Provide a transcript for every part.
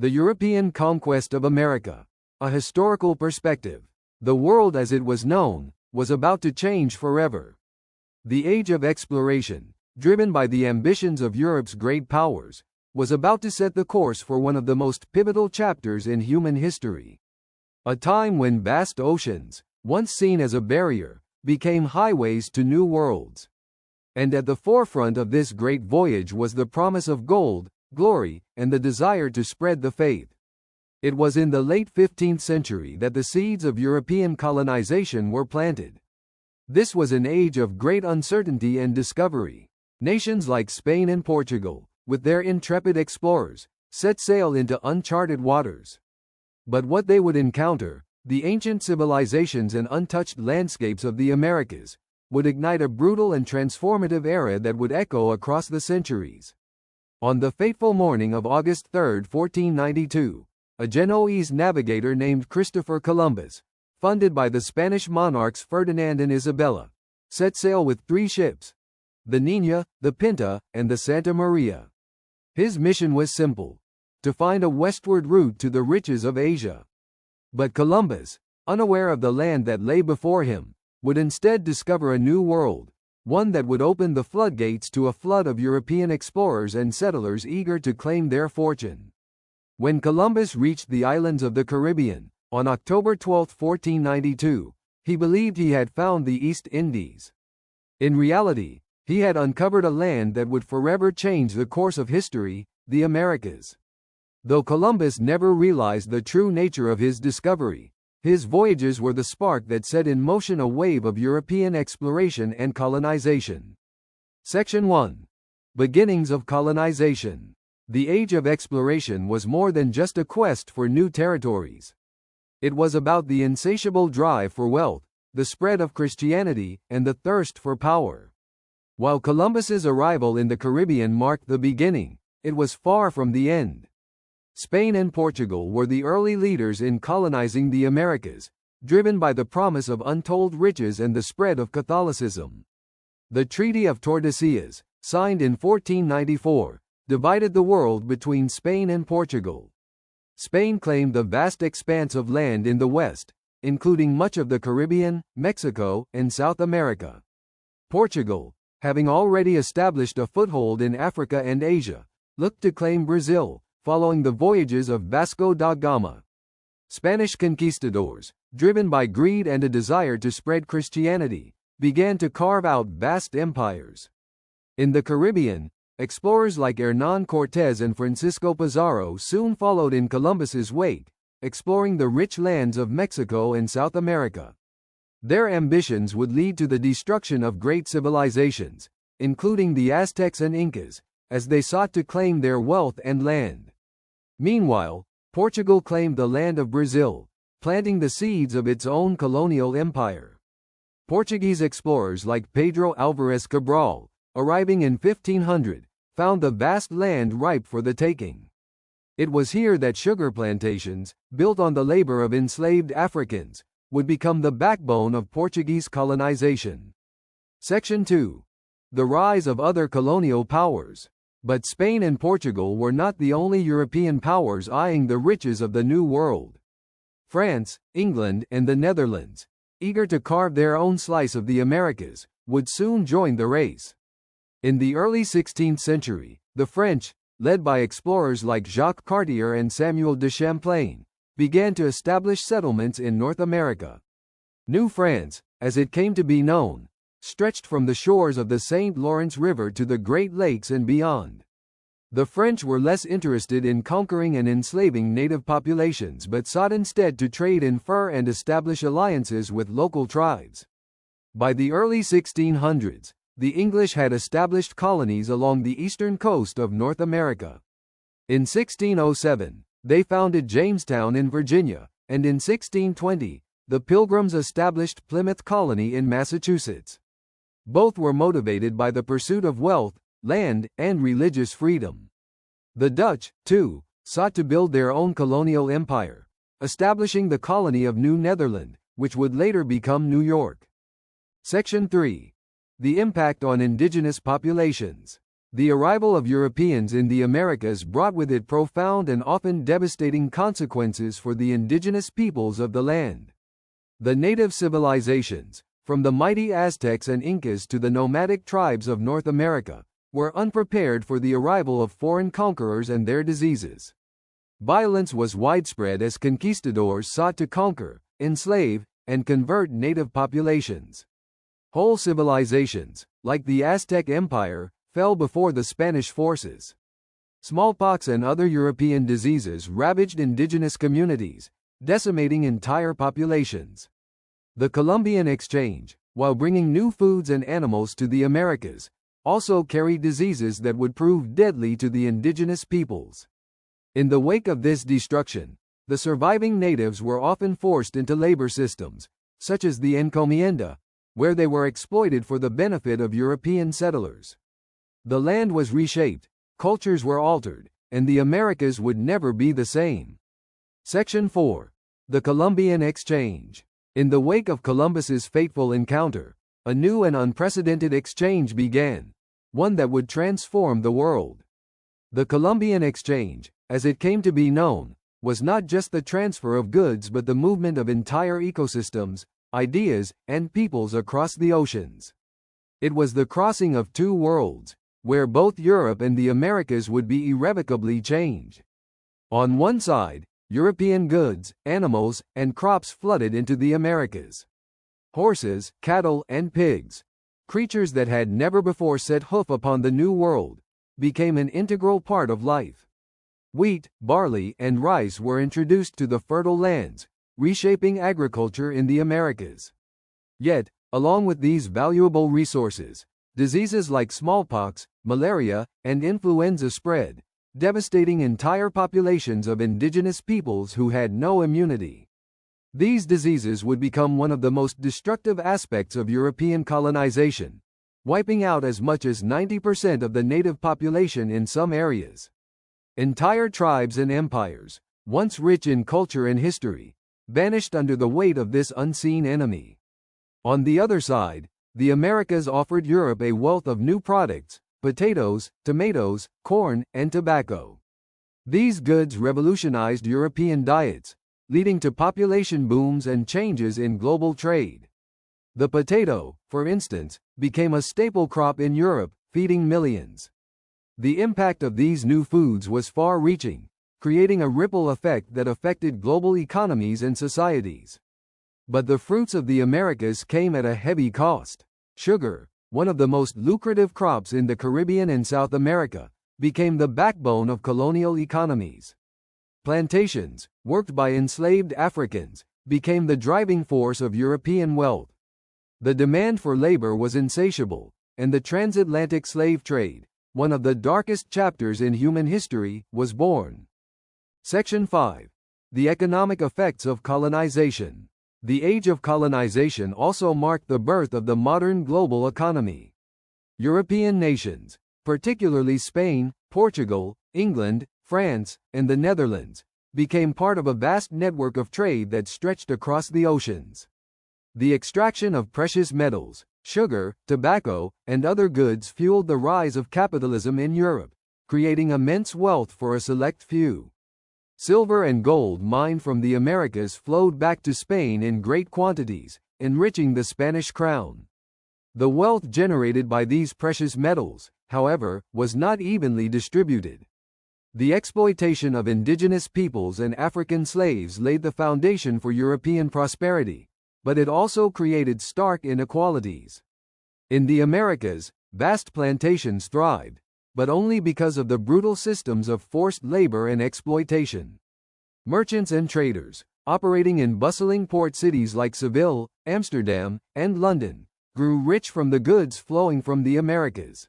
The European Conquest of America. A historical perspective. The world as it was known was about to change forever. The age of exploration, driven by the ambitions of Europe's great powers, was about to set the course for one of the most pivotal chapters in human history. A time when vast oceans, once seen as a barrier, became highways to new worlds. And at the forefront of this great voyage was the promise of gold, glory, and the desire to spread the faith. It was in the late 15th century that the seeds of European colonization were planted. This was an age of great uncertainty and discovery. Nations like Spain and Portugal, with their intrepid explorers, set sail into uncharted waters. But what they would encounter, the ancient civilizations and untouched landscapes of the Americas, would ignite a brutal and transformative era that would echo across the centuries. On the fateful morning of August 3, 1492, a Genoese navigator named Christopher Columbus, funded by the Spanish monarchs Ferdinand and Isabella, set sail with 3 ships, the Niña, the Pinta, and the Santa Maria. His mission was simple: to find a westward route to the riches of Asia. But Columbus, unaware of the land that lay before him, would instead discover a new world, one that would open the floodgates to a flood of European explorers and settlers eager to claim their fortune. When Columbus reached the islands of the Caribbean, on October 12, 1492, he believed he had found the East Indies. In reality, he had uncovered a land that would forever change the course of history, the Americas. Though Columbus never realized the true nature of his discovery, his voyages were the spark that set in motion a wave of European exploration and colonization. Section 1. Beginnings of colonization. The age of exploration was more than just a quest for new territories. It was about the insatiable drive for wealth, the spread of Christianity, and the thirst for power. While Columbus's arrival in the Caribbean marked the beginning, it was far from the end. Spain and Portugal were the early leaders in colonizing the Americas, driven by the promise of untold riches and the spread of Catholicism. The Treaty of Tordesillas, signed in 1494, divided the world between Spain and Portugal. Spain claimed the vast expanse of land in the west, including much of the Caribbean, Mexico, and South America. Portugal, having already established a foothold in Africa and Asia, looked to claim Brazil, following the voyages of Vasco da Gama. Spanish conquistadors, driven by greed and a desire to spread Christianity, began to carve out vast empires. In the Caribbean, explorers like Hernán Cortés and Francisco Pizarro soon followed in Columbus's wake, exploring the rich lands of Mexico and South America. Their ambitions would lead to the destruction of great civilizations, including the Aztecs and Incas, as they sought to claim their wealth and land. Meanwhile, Portugal claimed the land of Brazil, planting the seeds of its own colonial empire. Portuguese explorers like Pedro Álvares Cabral, arriving in 1500, found the vast land ripe for the taking. It was here that sugar plantations, built on the labor of enslaved Africans, would become the backbone of Portuguese colonization. Section 2. The rise of other colonial powers. But Spain and Portugal were not the only European powers eyeing the riches of the New World. France, England, and the Netherlands, eager to carve their own slice of the Americas, would soon join the race. In the early 16th century, the French, led by explorers like Jacques Cartier and Samuel de Champlain, began to establish settlements in North America. New France, as it came to be known, stretched from the shores of the St. Lawrence River to the Great Lakes and beyond. The French were less interested in conquering and enslaving native populations but sought instead to trade in fur and establish alliances with local tribes. By the early 1600s, the English had established colonies along the eastern coast of North America. In 1607, they founded Jamestown in Virginia, and in 1620, the Pilgrims established Plymouth Colony in Massachusetts. Both were motivated by the pursuit of wealth, land, and religious freedom. The Dutch, too, sought to build their own colonial empire, establishing the colony of New Netherland, which would later become New York. Section 3. The impact on indigenous populations. The arrival of Europeans in the Americas brought with it profound and often devastating consequences for the indigenous peoples of the land. The native civilizations, from the mighty Aztecs and Incas to the nomadic tribes of North America, were unprepared for the arrival of foreign conquerors and their diseases. Violence was widespread as conquistadors sought to conquer, enslave, and convert native populations. Whole civilizations, like the Aztec Empire, fell before the Spanish forces. Smallpox and other European diseases ravaged indigenous communities, decimating entire populations. The Columbian Exchange, while bringing new foods and animals to the Americas, also carried diseases that would prove deadly to the indigenous peoples. In the wake of this destruction, the surviving natives were often forced into labor systems, such as the encomienda, where they were exploited for the benefit of European settlers. The land was reshaped, cultures were altered, and the Americas would never be the same. Section 4. The Columbian Exchange. In the wake of Columbus's fateful encounter, a new and unprecedented exchange began, one that would transform the world. The Columbian Exchange, as it came to be known, was not just the transfer of goods but the movement of entire ecosystems, ideas, and peoples across the oceans. It was the crossing of two worlds, where both Europe and the Americas would be irrevocably changed. On one side, European goods, animals, and crops flooded into the Americas. Horses, cattle, and pigs, creatures that had never before set hoof upon the New World, became an integral part of life. Wheat, barley, and rice were introduced to the fertile lands, reshaping agriculture in the Americas. Yet, along with these valuable resources, diseases like smallpox, malaria, and influenza spread, devastating entire populations of indigenous peoples who had no immunity. These diseases would become one of the most destructive aspects of European colonization, wiping out as much as 90% of the native population in some areas. Entire tribes and empires, once rich in culture and history, vanished under the weight of this unseen enemy. On the other side, the Americas offered Europe a wealth of new products: potatoes, tomatoes, corn, and tobacco. These goods revolutionized European diets, leading to population booms and changes in global trade. The potato, for instance, became a staple crop in Europe, feeding millions. The impact of these new foods was far-reaching, creating a ripple effect that affected global economies and societies. But the fruits of the Americas came at a heavy cost. Sugar, one of the most lucrative crops in the Caribbean and South America, became the backbone of colonial economies. Plantations, worked by enslaved Africans, became the driving force of European wealth. The demand for labor was insatiable, and the transatlantic slave trade, one of the darkest chapters in human history, was born. Section 5. The economic effects of colonization. The age of colonization also marked the birth of the modern global economy. European nations, particularly Spain, Portugal, England, France, and the Netherlands, became part of a vast network of trade that stretched across the oceans. The extraction of precious metals, sugar, tobacco, and other goods fueled the rise of capitalism in Europe, creating immense wealth for a select few. Silver and gold mined from the Americas flowed back to Spain in great quantities, enriching the Spanish crown. The wealth generated by these precious metals, however, was not evenly distributed. The exploitation of indigenous peoples and African slaves laid the foundation for European prosperity, but it also created stark inequalities. In the Americas, vast plantations thrived, but only because of the brutal systems of forced labor and exploitation. Merchants and traders, operating in bustling port cities like Seville, Amsterdam, and London, grew rich from the goods flowing from the Americas.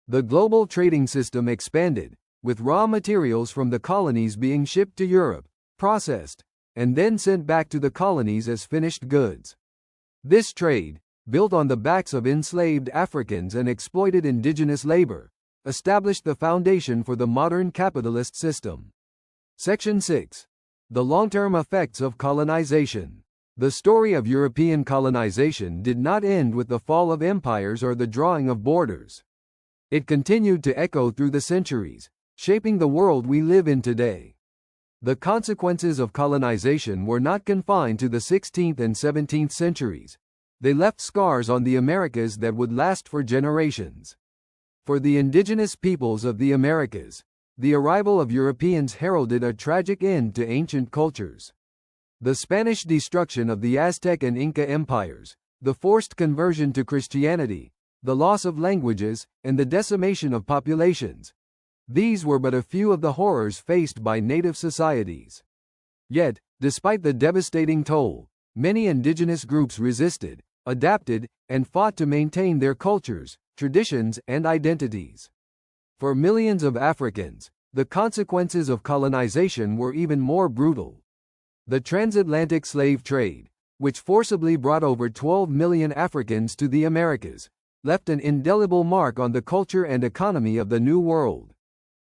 The global trading system expanded, with raw materials from the colonies being shipped to Europe, processed, and then sent back to the colonies as finished goods. This trade, built on the backs of enslaved Africans and exploited indigenous labor, established the foundation for the modern capitalist system. Section 6. The long-term effects of colonization. The story of European colonization did not end with the fall of empires or the drawing of borders. It continued to echo through the centuries, shaping the world we live in today. The consequences of colonization were not confined to the 16th and 17th centuries. They left scars on the Americas that would last for generations. For the indigenous peoples of the Americas, the arrival of Europeans heralded a tragic end to ancient cultures. The Spanish destruction of the Aztec and Inca empires, the forced conversion to Christianity, the loss of languages, and the decimation of populations. These were but a few of the horrors faced by native societies. Yet, despite the devastating toll, many indigenous groups resisted, adapted, and fought to maintain their cultures, traditions, and identities. For millions of Africans, the consequences of colonization were even more brutal. The transatlantic slave trade, which forcibly brought over 12 million Africans to the Americas, left an indelible mark on the culture and economy of the New World.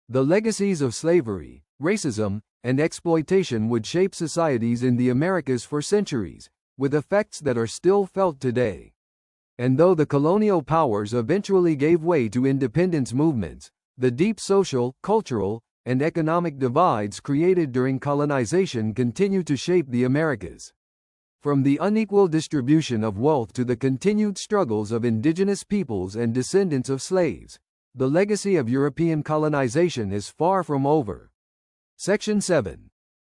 The legacies of slavery, racism, and exploitation would shape societies in the Americas for centuries, with effects that are still felt today. And though the colonial powers eventually gave way to independence movements, the deep social, cultural, and economic divides created during colonization continue to shape the Americas. From the unequal distribution of wealth to the continued struggles of indigenous peoples and descendants of slaves, the legacy of European colonization is far from over. Section 7.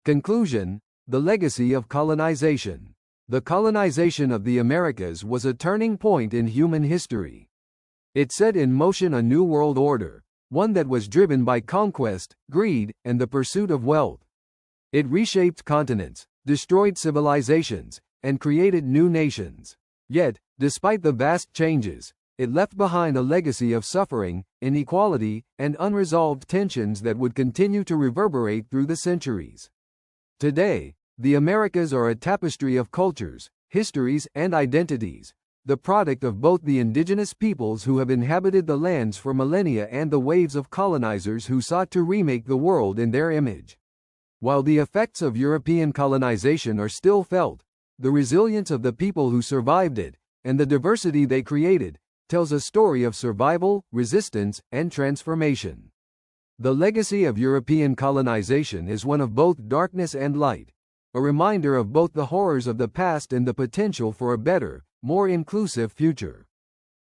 Conclusion: The legacy of colonization. The colonization of the Americas was a turning point in human history. It set in motion a new world order, one that was driven by conquest, greed, and the pursuit of wealth. It reshaped continents, destroyed civilizations, and created new nations. Yet, despite the vast changes, it left behind a legacy of suffering, inequality, and unresolved tensions that would continue to reverberate through the centuries. Today, the Americas are a tapestry of cultures, histories, and identities, the product of both the indigenous peoples who have inhabited the lands for millennia and the waves of colonizers who sought to remake the world in their image. While the effects of European colonization are still felt, the resilience of the people who survived it, and the diversity they created, tells a story of survival, resistance, and transformation. The legacy of European colonization is one of both darkness and light, a reminder of both the horrors of the past and the potential for a better, more inclusive future.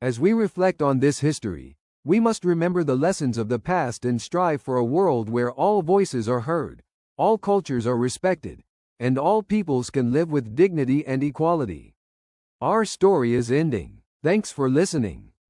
As we reflect on this history, we must remember the lessons of the past and strive for a world where all voices are heard, all cultures are respected, and all peoples can live with dignity and equality. Our story is ending. Thanks for listening.